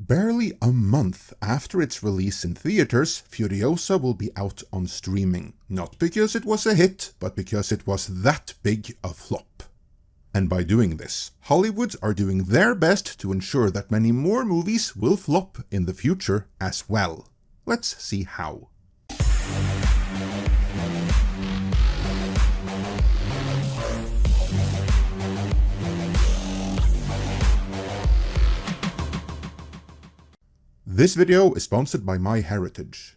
Barely a month after its release in theaters, Furiosa will be out on streaming. Not because it was a hit, but because it was that big a flop. And by doing this, Hollywood are doing their best to ensure that many more movies will flop in the future as well. Let's see how. This video is sponsored by MyHeritage.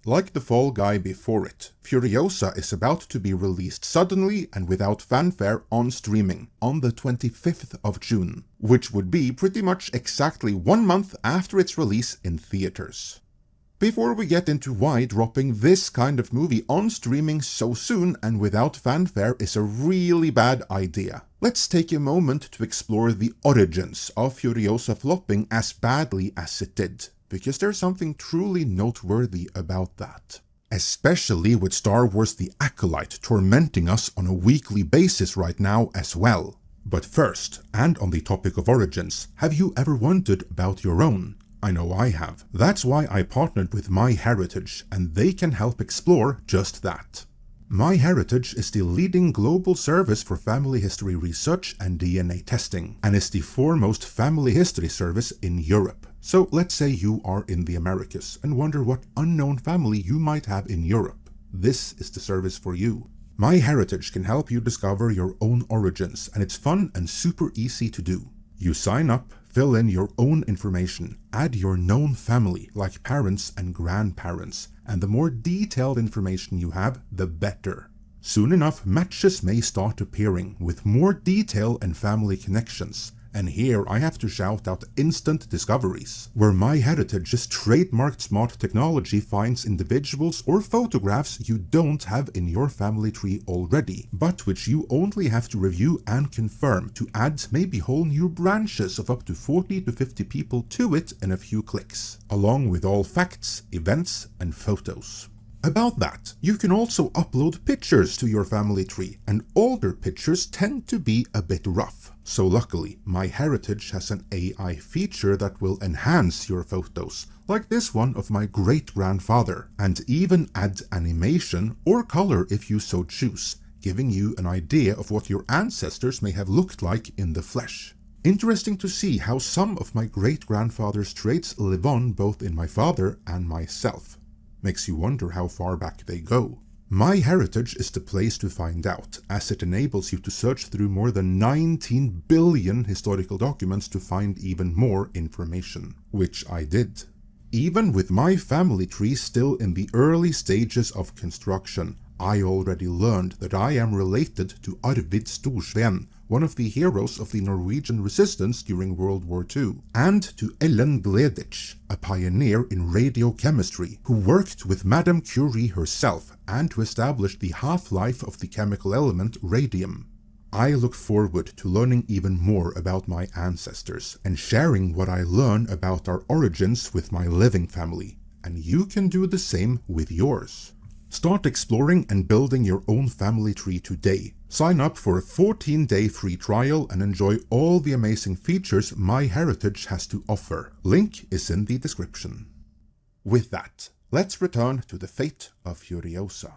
Like the Fall Guy before it, Furiosa is about to be released suddenly and without fanfare on streaming on the 25th of June, which would be pretty much exactly 1 month after its release in theaters. Before we get into why dropping this kind of movie on streaming so soon and without fanfare is a really bad idea, let's take a moment to explore the origins of Furiosa flopping as badly as it did, because there's something truly noteworthy about that. Especially with Star Wars The Acolyte tormenting us on a weekly basis right now as well. But first, and on the topic of origins, have you ever wondered about your own? I know I have. That's why I partnered with MyHeritage, and they can help explore just that. MyHeritage is the leading global service for family history research and DNA testing, and is the foremost family history service in Europe. So let's say you are in the Americas and wonder what unknown family you might have in Europe. This is the service for you. MyHeritage can help you discover your own origins, and it's fun and super easy to do. You sign up, fill in your own information, add your known family like parents and grandparents, and the more detailed information you have, the better. Soon enough, matches may start appearing with more detail and family connections. And here I have to shout out Instant Discoveries, where MyHeritage's trademarked smart technology finds individuals or photographs you don't have in your family tree already, but which you only have to review and confirm to add maybe whole new branches of up to 40 to 50 people to it in a few clicks, along with all facts, events, and photos. About that, you can also upload pictures to your family tree, and older pictures tend to be a bit rough. So luckily, MyHeritage has an AI feature that will enhance your photos, like this one of my great-grandfather, and even add animation or color if you so choose, giving you an idea of what your ancestors may have looked like in the flesh. Interesting to see how some of my great-grandfather's traits live on both in my father and myself. Makes you wonder how far back they go. MyHeritage is the place to find out, as it enables you to search through more than 19 billion historical documents to find even more information, which I did. Even with my family tree still in the early stages of construction, I already learned that I am related to Arvid Storsveen, one of the heroes of the Norwegian resistance during World War II, and to Ellen Gleditsch, a pioneer in radiochemistry who worked with Madame Curie herself and to establish the half-life of the chemical element radium. I look forward to learning even more about my ancestors and sharing what I learn about our origins with my living family, and you can do the same with yours. Start exploring and building your own family tree today. Sign up for a 14-day free trial and enjoy all the amazing features MyHeritage has to offer. Link is in the description. With that, let's return to the fate of Furiosa.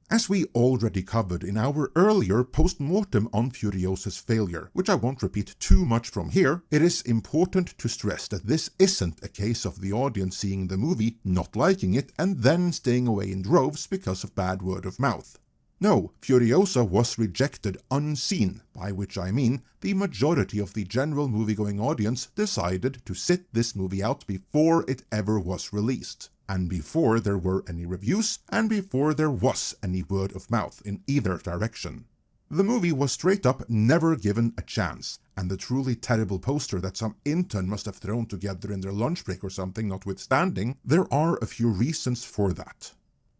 As we already covered in our earlier post-mortem on Furiosa's failure, which I won't repeat too much from here, it is important to stress that this isn't a case of the audience seeing the movie, not liking it, and then staying away in droves because of bad word of mouth. No, Furiosa was rejected unseen, by which I mean the majority of the general movie-going audience decided to sit this movie out before it ever was released, and before there were any reviews, and before there was any word of mouth in either direction. The movie was straight up never given a chance, and the truly terrible poster that some intern must have thrown together in their lunch break or something notwithstanding, there are a few reasons for that.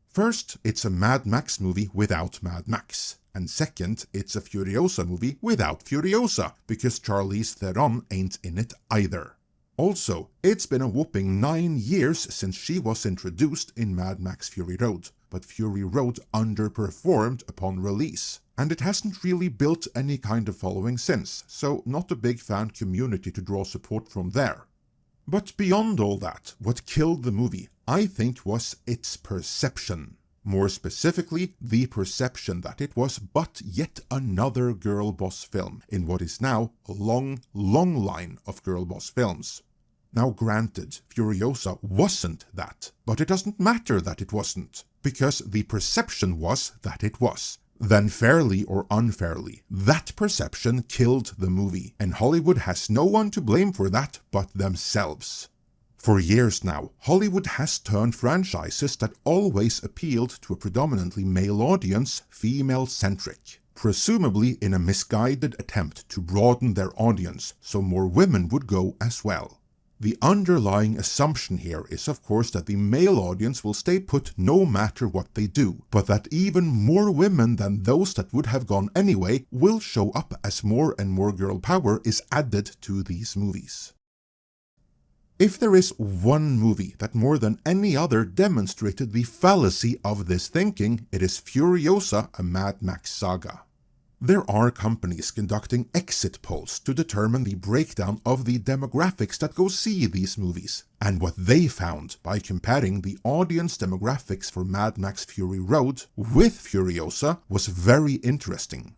First, it's a Mad Max movie without Mad Max. And second, it's a Furiosa movie without Furiosa, because Charlize Theron ain't in it either. Also, it's been a whopping 9 years since she was introduced in Mad Max Fury Road, but Fury Road underperformed upon release, and it hasn't really built any kind of following since, so not a big fan community to draw support from there. But beyond all that, what killed the movie, I think, was its perception. More specifically, the perception that it was but yet another girl boss film in what is now a long, long line of girl boss films. Now granted, Furiosa wasn't that, but it doesn't matter that it wasn't, because the perception was that it was. Then fairly or unfairly, that perception killed the movie, and Hollywood has no one to blame for that but themselves. For years now, Hollywood has turned franchises that always appealed to a predominantly male audience female-centric, presumably in a misguided attempt to broaden their audience so more women would go as well. The underlying assumption here is of course that the male audience will stay put no matter what they do, but that even more women than those that would have gone anyway will show up as more and more girl power is added to these movies. If there is one movie that more than any other demonstrated the fallacy of this thinking, it is Furiosa, a Mad Max saga. There are companies conducting exit polls to determine the breakdown of the demographics that go see these movies, and what they found by comparing the audience demographics for Mad Max Fury Road with Furiosa was very interesting.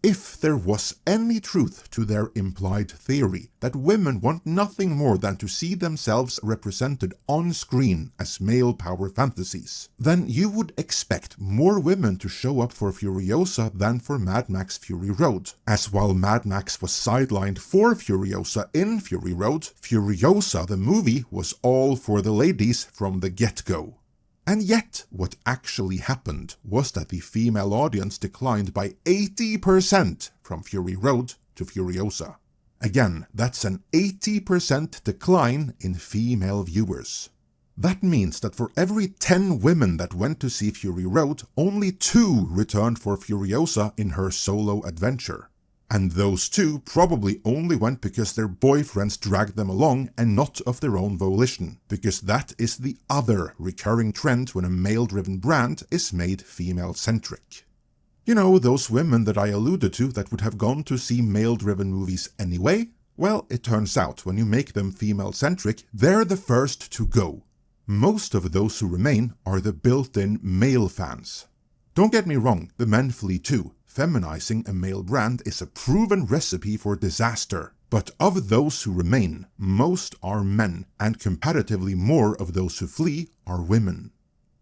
If there was any truth to their implied theory that women want nothing more than to see themselves represented on screen as male power fantasies, then you would expect more women to show up for Furiosa than for Mad Max Fury Road, as while Mad Max was sidelined for Furiosa in Fury Road, Furiosa the movie was all for the ladies from the get-go. And yet, what actually happened was that the female audience declined by 80% from Fury Road to Furiosa. Again, that's an 80% decline in female viewers. That means that for every 10 women that went to see Fury Road, only 2 returned for Furiosa in her solo adventure. And those 2 probably only went because their boyfriends dragged them along and not of their own volition, because that is the other recurring trend when a male-driven brand is made female-centric. You know, those women that I alluded to that would have gone to see male-driven movies anyway? Well, it turns out when you make them female-centric, they're the first to go. Most of those who remain are the built-in male fans. Don't get me wrong, the men flee too. Feminizing a male brand is a proven recipe for disaster, but of those who remain, most are men, and comparatively more of those who flee are women.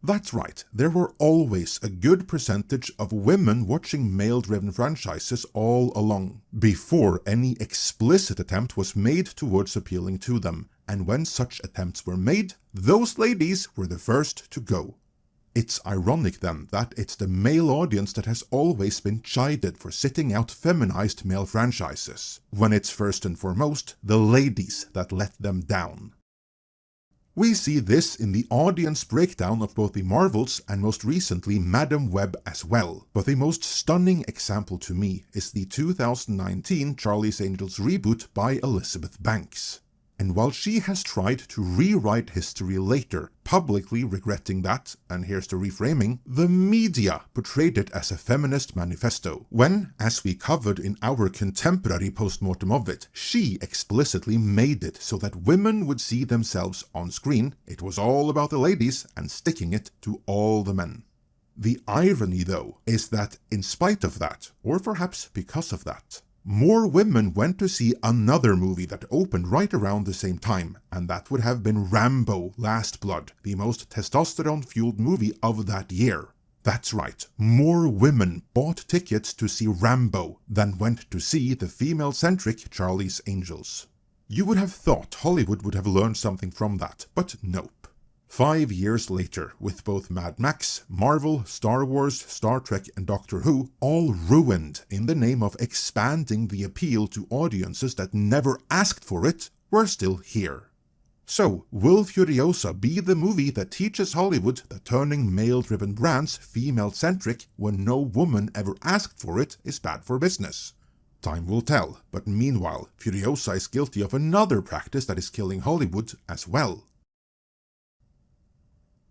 That's right, there were always a good percentage of women watching male-driven franchises all along, before any explicit attempt was made towards appealing to them, and when such attempts were made, those ladies were the first to go. It's ironic then that it's the male audience that has always been chided for sitting out feminized male franchises, when it's first and foremost the ladies that let them down. We see this in the audience breakdown of both the Marvels and most recently Madam Web as well, but the most stunning example to me is the 2019 Charlie's Angels reboot by Elizabeth Banks. And while she has tried to rewrite history later, publicly regretting that, and here's the reframing, the media portrayed it as a feminist manifesto, when, as we covered in our contemporary postmortem of it, she explicitly made it so that women would see themselves on screen. It was all about the ladies and sticking it to all the men. The irony, though, is that in spite of that, or perhaps because of that, more women went to see another movie that opened right around the same time, and that would have been Rambo: Last Blood, the most testosterone-fueled movie of that year. That's right, more women bought tickets to see Rambo than went to see the female-centric Charlie's Angels. You would have thought Hollywood would have learned something from that, but nope. 5 years later, with both Mad Max, Marvel, Star Wars, Star Trek and Doctor Who all ruined in the name of expanding the appeal to audiences that never asked for it, we're still here. So, will Furiosa be the movie that teaches Hollywood that turning male-driven brands female-centric when no woman ever asked for it is bad for business? Time will tell, but meanwhile, Furiosa is guilty of another practice that is killing Hollywood as well.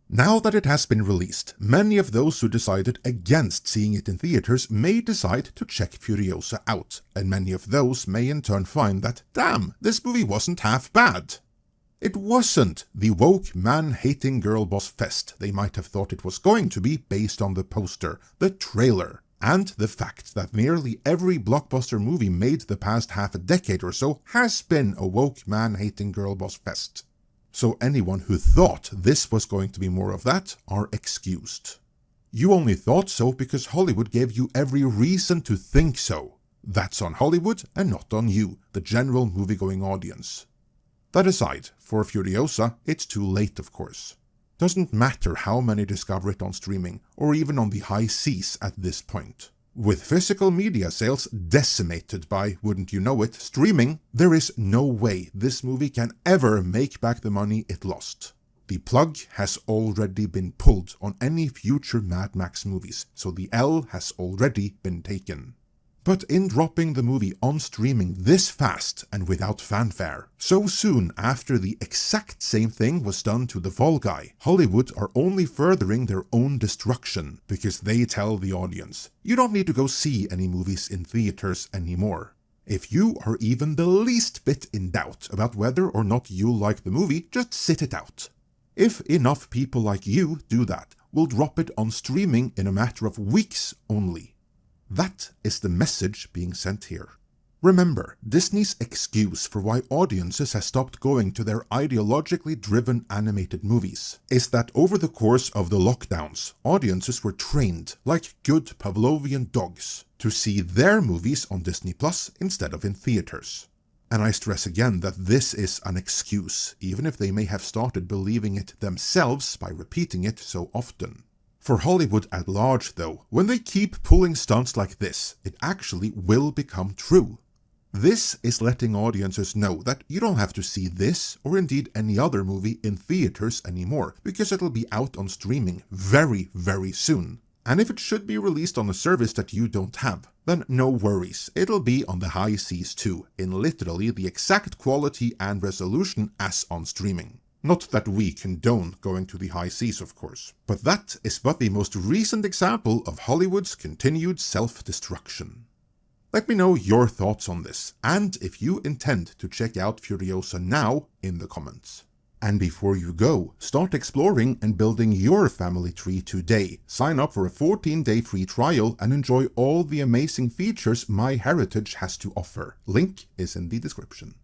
Now that it has been released, many of those who decided against seeing it in theaters may decide to check Furiosa out, and many of those may in turn find that, damn, this movie wasn't half bad. It wasn't the woke man-hating girl boss fest they might have thought it was going to be based on the poster, the trailer, and the fact that nearly every blockbuster movie made the past half a decade or so has been a woke man-hating girl boss fest. So anyone who thought this was going to be more of that are excused. You only thought so because Hollywood gave you every reason to think so. That's on Hollywood and not on you, the general movie-going audience. That aside, for Furiosa, it's too late of course. Doesn't matter how many discover it on streaming, or even on the high seas at this point. With physical media sales decimated by, wouldn't you know it, streaming, there is no way this movie can ever make back the money it lost. The plug has already been pulled on any future Mad Max movies, so the L has already been taken. But in dropping the movie on streaming this fast and without fanfare, so soon after the exact same thing was done to The Fall Guy, Hollywood are only furthering their own destruction, because they tell the audience, you don't need to go see any movies in theaters anymore. If you are even the least bit in doubt about whether or not you like the movie, just sit it out. If enough people like you do that, we'll drop it on streaming in a matter of weeks only. That is the message being sent here. Remember, Disney's excuse for why audiences have stopped going to their ideologically driven animated movies is that over the course of the lockdowns, audiences were trained, like good Pavlovian dogs, to see their movies on Disney Plus instead of in theaters. And I stress again that this is an excuse, even if they may have started believing it themselves by repeating it so often. For Hollywood at large though, when they keep pulling stunts like this, it actually will become true. This is letting audiences know that you don't have to see this, or indeed any other movie in theaters anymore, because it'll be out on streaming very, very soon. And if it should be released on a service that you don't have, then no worries, it'll be on the high seas too, in literally the exact quality and resolution as on streaming. Not that we condone going to the high seas, of course, but that is but the most recent example of Hollywood's continued self-destruction. Let me know your thoughts on this, and if you intend to check out Furiosa now in the comments. And before you go, start exploring and building your family tree today. Sign up for a 14-day free trial and enjoy all the amazing features MyHeritage has to offer. Link is in the description.